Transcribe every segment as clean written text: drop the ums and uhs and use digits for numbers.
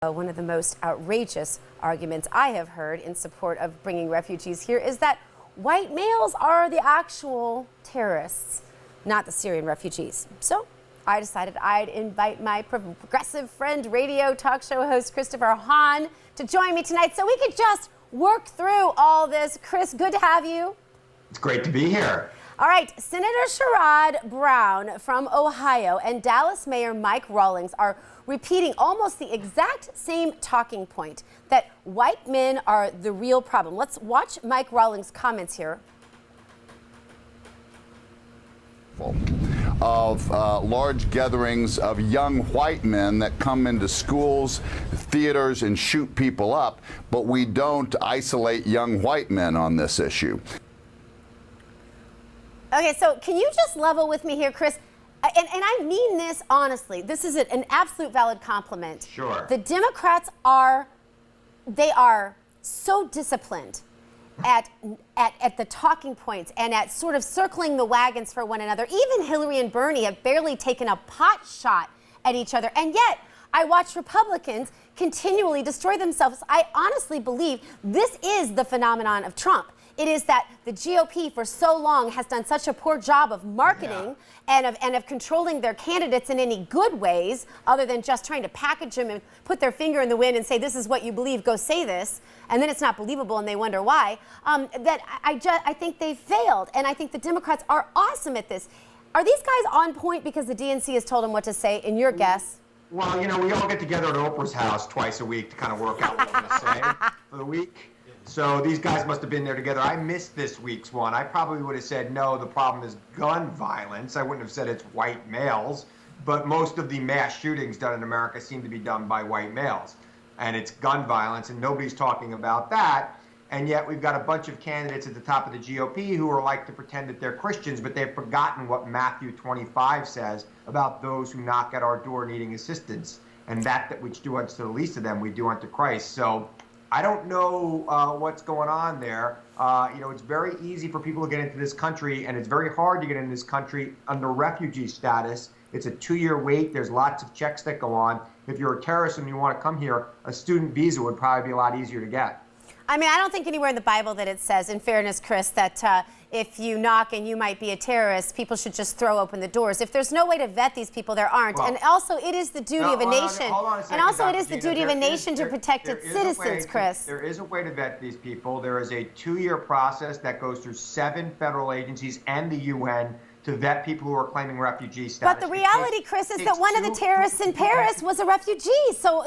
One of the most outrageous arguments I have heard in support of bringing refugees here is that white males are the actual terrorists, not the Syrian refugees. So I decided I'd invite my progressive friend, radio talk show host Christopher Hahn to join me tonight so we could just work through all this. Chris, good to have you. It's great to be here. All right, Senator Sherrod Brown from Ohio and Dallas Mayor Mike Rawlings are repeating almost the exact same talking point, that white men are the real problem. Let's watch Mike Rawlings' comments here. Of large gatherings of young white men that come into schools, theaters, and shoot people up, but we don't isolate young white men on this issue. Okay, so can you just level with me here, Chris? And I mean this honestly. This is an absolute valid compliment. Sure. The Democrats are so disciplined at the talking points and at sort of circling the wagons for one another. Even Hillary and Bernie have barely taken a pot shot at each other. And yet, I watch Republicans continually destroy themselves. I honestly believe this is the phenomenon of Trump. It is that the GOP for so long has done such a poor job of marketing and of controlling their candidates in any good ways, other than just trying to package them and put their finger in the wind and say, this is what you believe, go say this, and then it's not believable and they wonder why, that I think they failed. And I think the Democrats are awesome at this. Are these guys on point because the DNC has told them what to say, in your guess? Well, you know, we all get together at Oprah's house twice a week to kind of work out what we're going to say for the week. So these guys must have been there together. I missed this week's one. I probably would have said, no, the problem is gun violence. I wouldn't have said it's white males. But most of the mass shootings done in America seem to be done by white males. And it's gun violence, and nobody's talking about that. And yet we've got a bunch of candidates at the top of the GOP who are like to pretend that they're Christians, but they've forgotten what Matthew 25 says about those who knock at our door needing assistance. And that which do unto the least of them, we do unto Christ. So I don't know what's going on there. You know, it's very easy for people to get into this country, and it's very hard to get into this country under refugee status. It's a 2-year wait. There's lots of checks that go on. If you're a terrorist and you want to come here, a student visa would probably be a lot easier to get. I mean, I don't think anywhere in the Bible that it says, in fairness, Chris, that if you knock and you might be a terrorist, people should just throw open the doors. If there's no way to vet these people, there aren't. Well, and also, it is the duty of a nation. And also, it is the duty of a nation to protect its citizens, Chris. There is a way to vet these people. There is a 2-year process that goes through 7 federal agencies and the UN to vet people who are claiming refugee status. But the reality, Chris, is that one of the terrorists in Paris was a refugee. So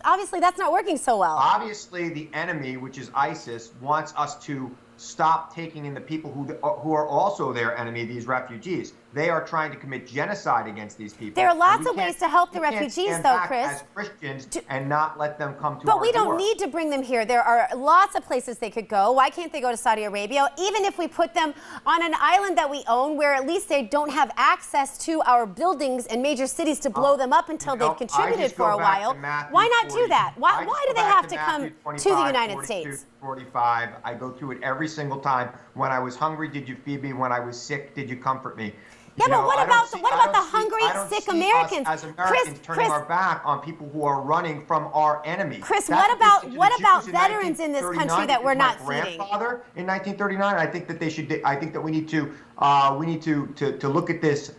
obviously that's not working so well. Obviously, the enemy, which is ISIS, wants us to stop taking in the people who are also their enemy, these refugees. They are trying to commit genocide against these people. There are lots of ways to help the refugees, though, Chris. As Christians and not let them come to our door. But we don't need to bring them here. There are lots of places they could go. Why can't they go to Saudi Arabia? Even if we put them on an island that we own, where at least they don't have access to our buildings and major cities to blow them up until they've contributed for a while. Why not do that? Why do they have to come to the United States? 45. I go through it every single time. When I was hungry, did you feed me? When I was sick, did you comfort me? Yeah, but what about the hungry, sick Americans? As Americans, turning our back on people who are running from our enemy. Chris, what about veterans in this country that we're not feeding? My grandfather in 1939. I think that they should. I think that we need to look at this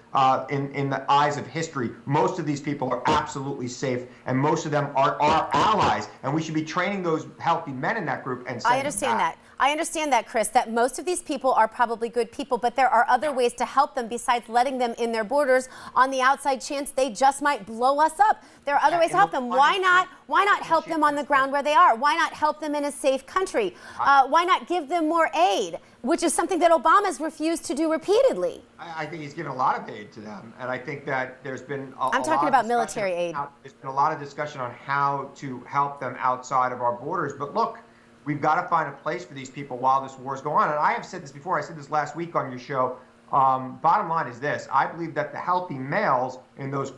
in the eyes of history. Most of these people are absolutely safe, and most of them are our allies, and we should be training those healthy men in that group and sending them back. I understand that, Chris, that most of these people are probably good people, but there are other ways to help them besides letting them in their borders on the outside chance they just might blow us up. There are other ways to help them. Why not help them on the ground where they are? Why not help them in a safe country? Why not give them more aid, which is something that Obama's refused to do repeatedly? I think he's given a lot of aid to them, and I think that there's been I'm talking about military aid. There's been a lot of discussion on how to help them outside of our borders, but look, we've got to find a place for these people while this war is going on. And I have said this before. I said this last week on your show. Bottom line is this. I believe that the healthy males in those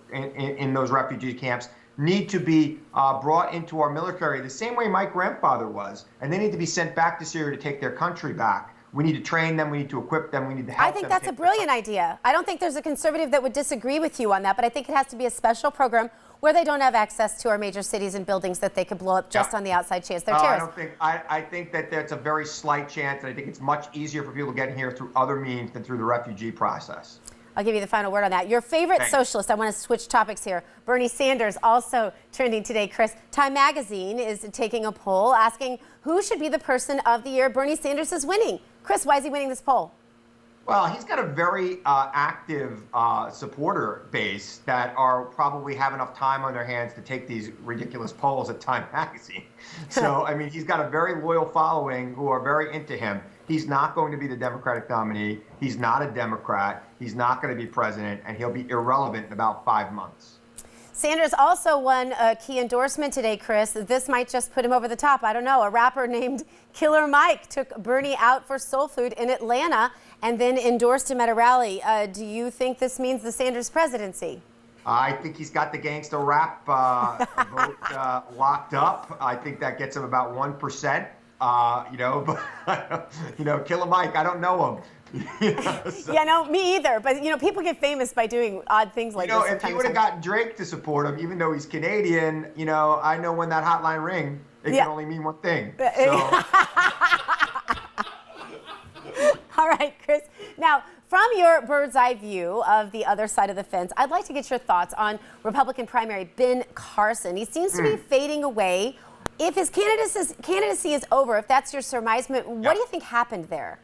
refugee camps need to be brought into our military the same way my grandfather was. And they need to be sent back to Syria to take their country back. We need to train them. We need to equip them. We need to help them. I think that's a brilliant idea. I don't think there's a conservative that would disagree with you on that, but I think it has to be a special program where they don't have access to our major cities and buildings that they could blow up just on the outside chance they're terrorists. I think that that's a very slight chance, and I think it's much easier for people to get here through other means than through the refugee process. I'll give you the final word on that. Your favorite socialist, I want to switch topics here. Bernie Sanders, also trending today, Chris. Time Magazine is taking a poll asking who should be the person of the year. Bernie Sanders is winning. Chris, why is he winning this poll? Well, he's got a very active supporter base that are probably have enough time on their hands to take these ridiculous polls at Time Magazine. So, I mean, he's got a very loyal following who are very into him. He's not going to be the Democratic nominee. He's not a Democrat. He's not going to be president, and he'll be irrelevant in about 5 months. Sanders also won a key endorsement today, Chris. This might just put him over the top. I don't know. A rapper named Killer Mike took Bernie out for soul food in Atlanta and then endorsed him at a rally. Do you think this means the Sanders presidency? I think he's got the gangsta rap vote locked up. I think that gets him about 1%. But Killer Mike, I don't know him. Yeah, no, me either. But people get famous by doing odd things like this. If he would have gotten Drake to support him, even though he's Canadian, I know when that hotline ring, it can only mean one thing. So. All right, Chris. Now, from your bird's eye view of the other side of the fence, I'd like to get your thoughts on Republican primary Ben Carson. He seems to be fading away. If his candidacy is over, if that's your surmisement, what do you think happened there?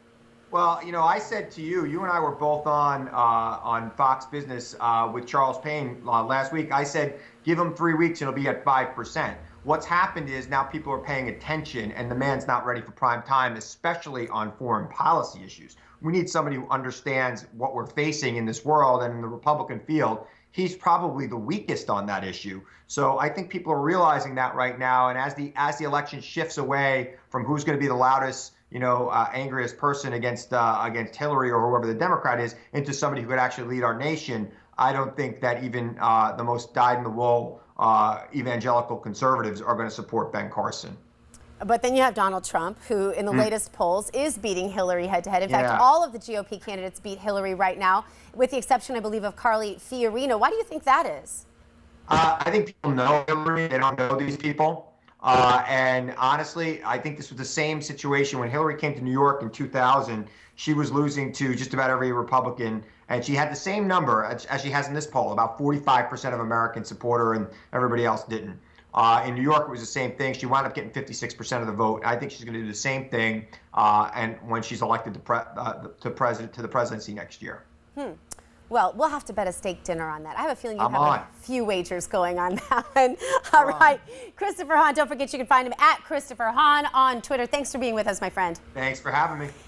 Well, I said to you and I were both on Fox Business with Charles Payne last week. I said, give him 3 weeks and it'll be at 5%. What's happened is now people are paying attention and the man's not ready for prime time, especially on foreign policy issues. We need somebody who understands what we're facing in this world, and in the Republican field, he's probably the weakest on that issue. So I think people are realizing that right now. And as the election shifts away from who's going to be the loudest, angriest person against Hillary or whoever the Democrat is, into somebody who could actually lead our nation, I don't think that even the most dyed-in-the-wool evangelical conservatives are going to support Ben Carson. But then you have Donald Trump, who in the latest polls is beating Hillary head-to-head. In fact, all of the GOP candidates beat Hillary right now, with the exception, I believe, of Carly Fiorina. Why do you think that is? I think people know Hillary. They don't know these people. And honestly, I think this was the same situation when Hillary came to New York in 2000. She was losing to just about every Republican, and she had the same number as she has in this poll. About 45% of Americans support her, and everybody else didn't. In New York, it was the same thing. She wound up getting 56% of the vote. I think she's going to do the same thing, and when she's elected to the presidency next year. Well, we'll have to bet a steak dinner on that. I have a feeling you have a few wagers going on that one. All right. Christopher Hahn, don't forget you can find him at Christopher Hahn on Twitter. Thanks for being with us, my friend. Thanks for having me.